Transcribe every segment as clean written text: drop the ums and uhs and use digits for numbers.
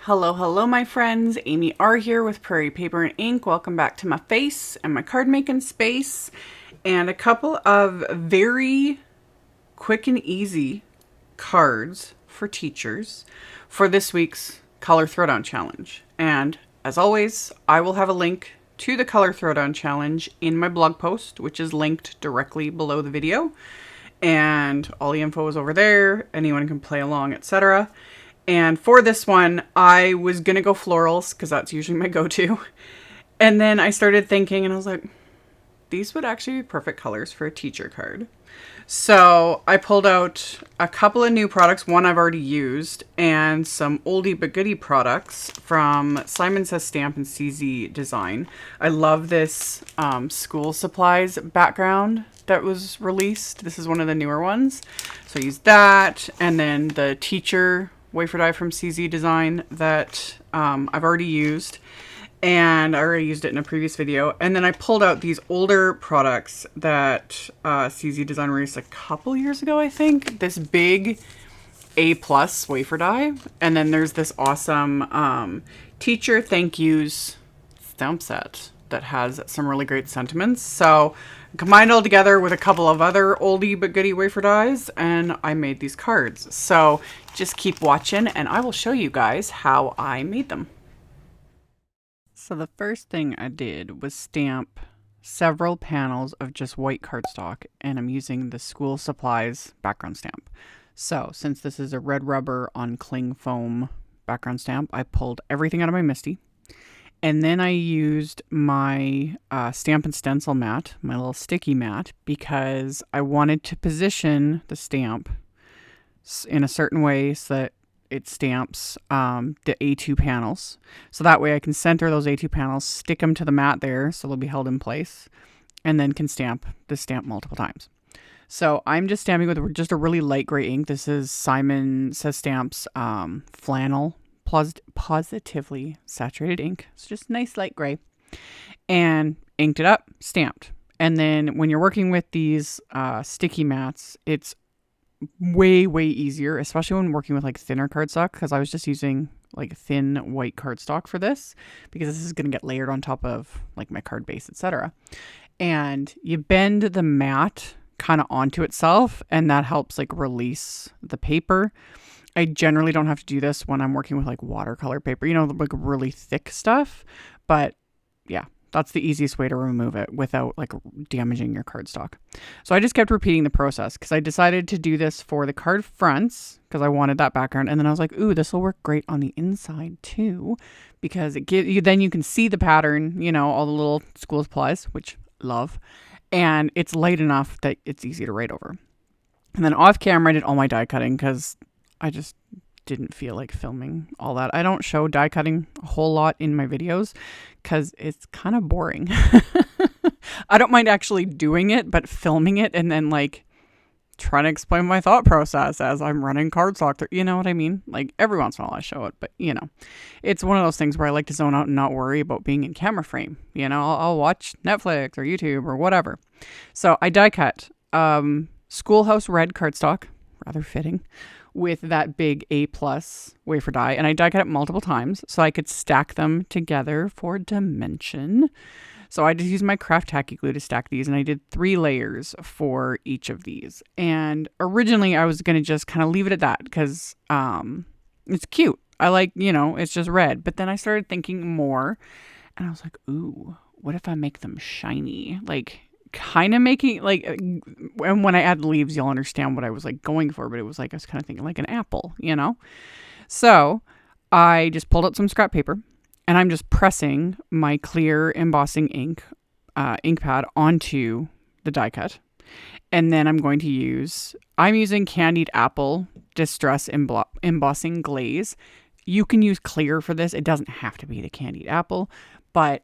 Hello, hello, my friends. AmyR here with Prairie Paper and Ink. Welcome back to my face and my card making space. And a couple of very quick and easy cards for teachers for this week's Color Throwdown Challenge. And as always, I will have a link to the Color Throwdown Challenge in my blog post, which is linked directly below the video. And all the info is over there. Anyone can play along, etc. And for this one, I was going to go florals because that's usually my go-to. And then I started thinking and I was like, these would actually be perfect colors for a teacher card. So I pulled out a couple of new products, one I've already used, and some oldie but goodie products from Simon Says Stamp and CZ Design. I love this school supplies background that was released. This is one of the newer ones. So I used that, and then the teacher wafer die from CZ Design that I've already used, and I already used it in a previous video. And then I pulled out these older products that CZ Design released a couple years ago, I think. This big A+ wafer die, and then there's this awesome teacher thank yous stamp set that has some really great sentiments. So I combined all together with a couple of other oldie but goodie wafer dies, and I made these cards. So just keep watching and I will show you guys how I made them. So the first thing I did was stamp several panels of just white cardstock, and I'm using the school supplies background stamp. So since this is a red rubber on cling foam background stamp, I pulled everything out of my MISTI. And then I used my Stamp and Stencil mat, my little sticky mat, because I wanted to position the stamp in a certain way so that it stamps the A2 panels. So that way I can center those A2 panels, stick them to the mat there so they'll be held in place, and then can stamp the stamp multiple times. So I'm just stamping with just a really light gray ink. This is Simon Says Stamp's FLANNEL Pawsitively saturated ink. It's just nice light gray, and inked it up, stamped. And then when you're working with these sticky mats, it's way easier, especially when working with like thinner cardstock, because I was just using like thin white cardstock for this, because this is going to get layered on top of like my card base, etc. And you bend the mat kind of onto itself, and that helps like release the paper. I generally don't have to do this when I'm working with like watercolor paper, you know, like really thick stuff. But yeah, that's the easiest way to remove it without like damaging your cardstock. So I just kept repeating the process because I decided to do this for the card fronts because I wanted that background. And then I was like, ooh, this will work great on the inside too, because it gives you, then you can see the pattern, you know, all the little school supplies, which love. And it's light enough that it's easy to write over. And then off camera, I did all my die cutting because I just didn't feel like filming all that. I don't show die cutting a whole lot in my videos because it's kind of boring. I don't mind actually doing it, but filming it and then like trying to explain my thought process as I'm running cardstock, you know what I mean? Like every once in a while I show it, but you know, it's one of those things where I like to zone out and not worry about being in camera frame. You know, I'll watch Netflix or YouTube or whatever. So I die cut Schoolhouse red cardstock, rather fitting, with that big A+ wafer die, and I die cut it multiple times so I could stack them together for dimension. So I just used my craft tacky glue to stack these, and I did 3 layers for each of these. And originally I was going to just kind of leave it at that because it's cute. I like, you know, it's just red. But then I started thinking more, and I was like, ooh, what if I make them shiny? Like kind of making like, and when I add leaves, you'll understand what I was like going for, but it was like, I was kind of thinking like an apple, you know? So I just pulled out some scrap paper, and I'm just pressing my clear embossing ink pad onto the die cut. And then I'm using Candied Apple Distress Embossing Glaze. You can use clear for this. It doesn't have to be the Candied Apple, but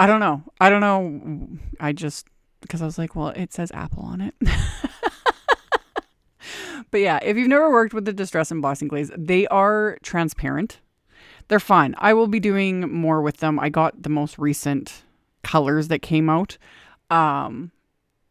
I don't know. Because I was like, well, it says apple on it. But yeah, if you've never worked with the Distress Embossing Glaze, they are transparent. They're fun. I will be doing more with them. I got the most recent colors that came out.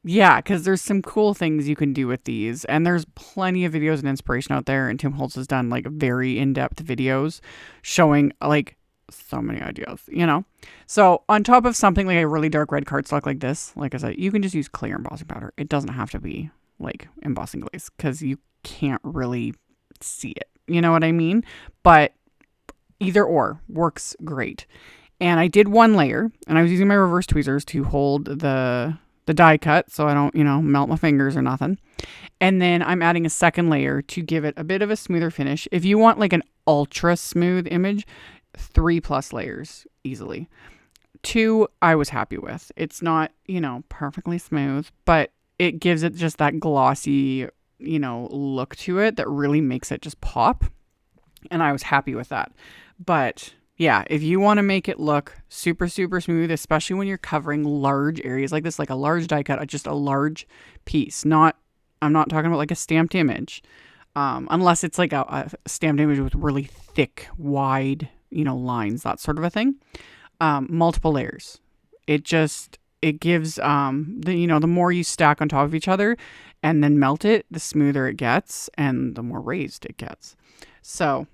Yeah, because there's some cool things you can do with these, and there's plenty of videos and inspiration out there. And Tim Holtz has done like very in-depth videos showing like so many ideas, you know. So on top of something like a really dark red cardstock like this, like I said, you can just use clear embossing powder. It doesn't have to be like embossing glaze because you can't really see it. You know what I mean? But either or works great. And I did one layer, and I was using my reverse tweezers to hold the die cut so I don't, you know, melt my fingers or nothing. And then I'm adding a second layer to give it a bit of a smoother finish. If you want like an ultra smooth image, 3+ layers easily. 2 I was happy with. It's not, you know, perfectly smooth, but it gives it just that glossy, you know, look to it that really makes it just pop. And I was happy with that. But yeah, if you want to make it look super, super smooth, especially when you're covering large areas like this, like a large die cut, just a large piece, I'm not talking about like a stamped image, unless it's like a stamped image with really thick, wide, you know, lines, that sort of a thing. Multiple layers. It gives, the more you stack on top of each other and then melt it, the smoother it gets and the more raised it gets. So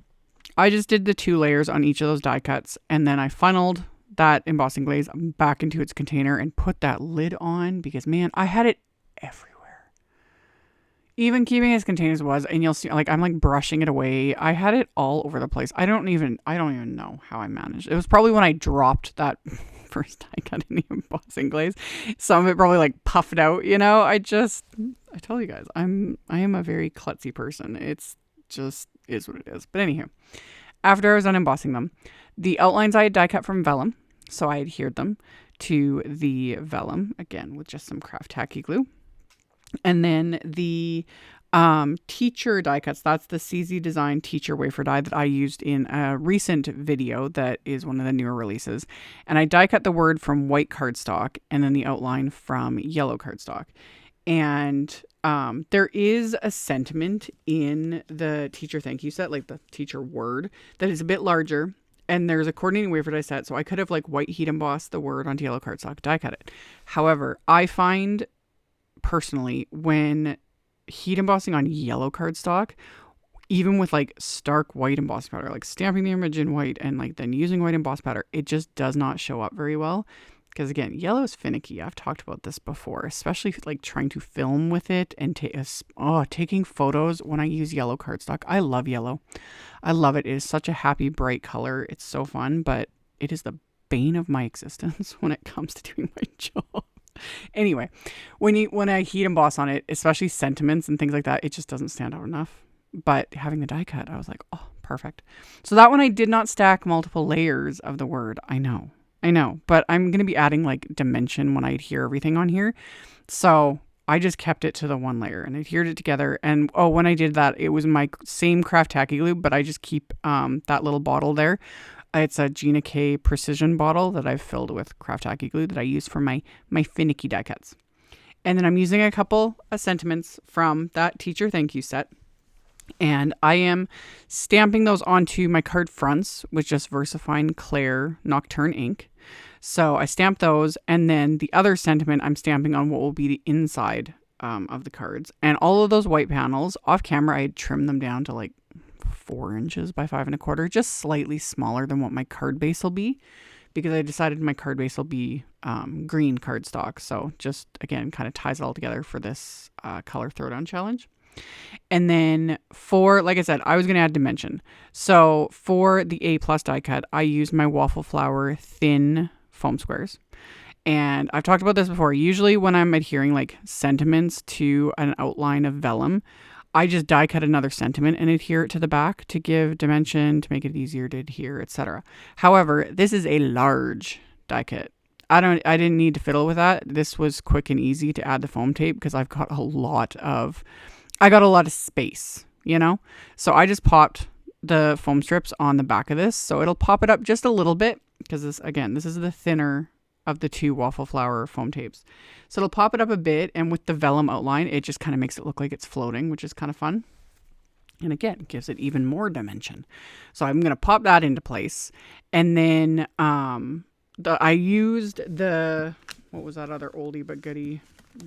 I just did the 2 layers on each of those die cuts, and then I funneled that embossing glaze back into its container and put that lid on because, man, I had it everywhere. Even keeping its containers was, and you'll see, like, I'm like brushing it away. I had it all over the place. I don't even know how I managed. It was probably when I dropped that first die cut in the embossing glaze. Some of it probably like puffed out, you know. I tell you guys, I am a very klutzy person. It's just is what it is. But anywho, after I was done embossing them, the outlines I had die cut from vellum, so I adhered them to the vellum again with just some craft tacky glue. And then the teacher die cuts, that's the CZ Design teacher wafer die that I used in a recent video that is one of the newer releases. And I die cut the word from white cardstock and then the outline from yellow cardstock. And there is a sentiment in the teacher thank you set, like the teacher word, that is a bit larger. And there's a coordinating wafer die set, so I could have like white heat embossed the word onto yellow cardstock, die cut it. However, I find personally when heat embossing on yellow cardstock, even with like stark white embossing powder, like stamping the image in white and like then using white emboss powder, it just does not show up very well. Because again, yellow is finicky. I've talked about this before, especially like trying to film with it and taking photos when I use yellow cardstock. I love yellow. I love it. It is such a happy, bright color. It's so fun, but it is the bane of my existence when it comes to doing my job. Anyway, when I heat emboss on it, especially sentiments and things like that, it just doesn't stand out enough. But having the die cut, I was like, oh, perfect. So that one I did not stack multiple layers of the word. I know, but I'm going to be adding like dimension when I adhere everything on here. So I just kept it to the 1 layer and adhered it together. And when I did that, it was my same craft tacky glue, but I just keep that little bottle there. It's a Gina K precision bottle that I've filled with craft tacky glue that I use for my finicky die cuts. And then I'm using a couple of sentiments from that teacher thank you set. And I am stamping those onto my card fronts with just VersaFine Claire Nocturne ink. So I stamped those, and then the other sentiment I'm stamping on what will be the inside of the cards. And all of those white panels, off camera, I had trimmed them down to like 4 inches by 5 1/4, just slightly smaller than what my card base will be, because I decided my card base will be green cardstock. So just, again, kind of ties it all together for this color throwdown challenge. And then like I said, I was going to add dimension. So for the A+ die cut, I used my waffle flower thin foam squares. And I've talked about this before. Usually when I'm adhering like sentiments to an outline of vellum, I just die cut another sentiment and adhere it to the back to give dimension, to make it easier to adhere, etc. However, this is a large die cut. I didn't need to fiddle with that. This was quick and easy to add the foam tape because I've got a lot of space, you know? So I just popped the foam strips on the back of this. So it'll pop it up just a little bit because this is the thinner of the 2 waffle flower foam tapes. So it'll pop it up a bit, and with the vellum outline, it just kind of makes it look like it's floating, which is kind of fun. And again, gives it even more dimension. So I'm going to pop that into place. And then I used what was that other oldie but goodie?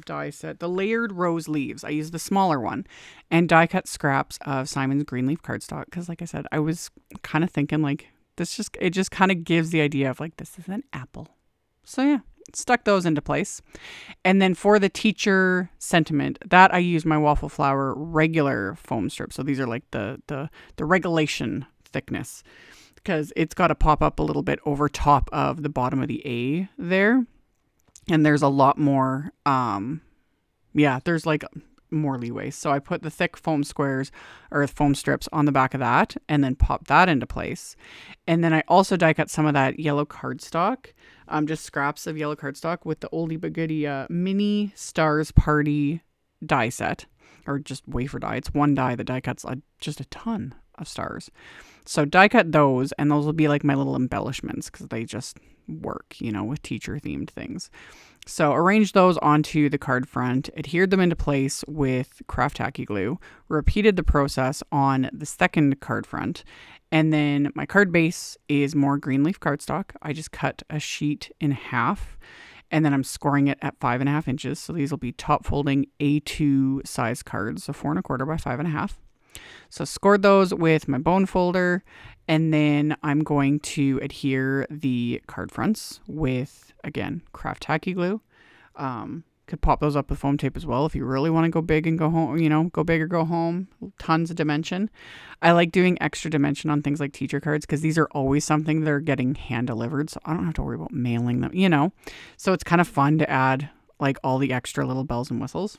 die set, the layered rose leaves. I used the smaller one, and die cut scraps of Simon's green leaf cardstock, because like I said, I was kind of thinking like it just kind of gives the idea of like, this is an apple. So yeah, stuck those into place. And then for the teacher sentiment, that I use my Waffle Flower regular foam strip. So these are like the regulation thickness, because it's got to pop up a little bit over top of the bottom of the A there. And there's a lot more, there's like more leeway. So I put the thick foam squares or foam strips on the back of that and then pop that into place. And then I also die cut some of that yellow cardstock, just scraps of yellow cardstock with the oldie but goodie mini Stars Party die set, or just wafer die. It's one die that die cuts just a ton of stars. So die cut those, and those will be like my little embellishments because they just work, you know, with teacher themed things. So arrange those onto the card front, adhered them into place with craft tacky glue, repeated the process on the second card front, and then my card base is more green leaf cardstock. I just cut a sheet in half, and then I'm scoring it at 5.5 inches. So these will be top folding A2 size cards, so 4 1/4 by 5.5. So scored those with my bone folder, and then I'm going to adhere the card fronts with, again, craft tacky glue. Could pop those up with foam tape as well if you really want to go big and go home, you know, go big or go home. Tons of dimension. I like doing extra dimension on things like teacher cards because these are always something that are getting hand delivered, so I don't have to worry about mailing them, you know. So it's kind of fun to add like all the extra little bells and whistles.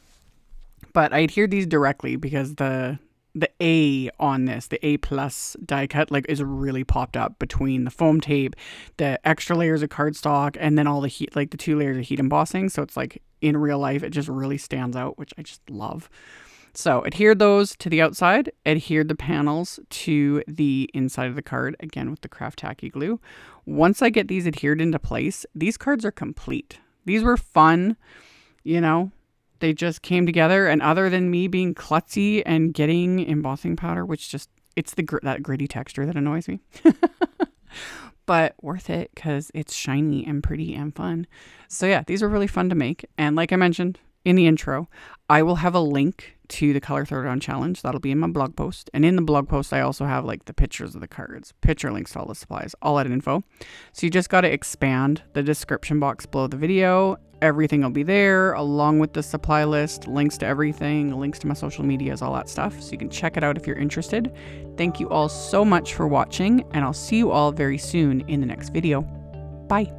But I adhered these directly because the A on this, the A plus die cut, like is really popped up between the foam tape, the extra layers of cardstock, and then all the heat, like the 2 layers of heat embossing. So it's like in real life, it just really stands out, which I just love. So adhered those to the outside, adhered the panels to the inside of the card, again with the craft tacky glue. Once I get these adhered into place, these cards are complete. These were fun, you know. They just came together, and other than me being klutzy and getting embossing powder, which just, it's that gritty texture that annoys me. But worth it because it's shiny and pretty and fun. So yeah, these are really fun to make. And like I mentioned in the intro, I will have a link to the Color Throwdown Challenge. That'll be in my blog post. And in the blog post, I also have like the pictures of the cards, picture links to all the supplies, all that info. So you just got to expand the description box below the video. Everything will be there, along with the supply list, links to everything, links to my social medias, all that stuff. So you can check it out if you're interested. Thank you all so much for watching, and I'll see you all very soon in the next video. Bye.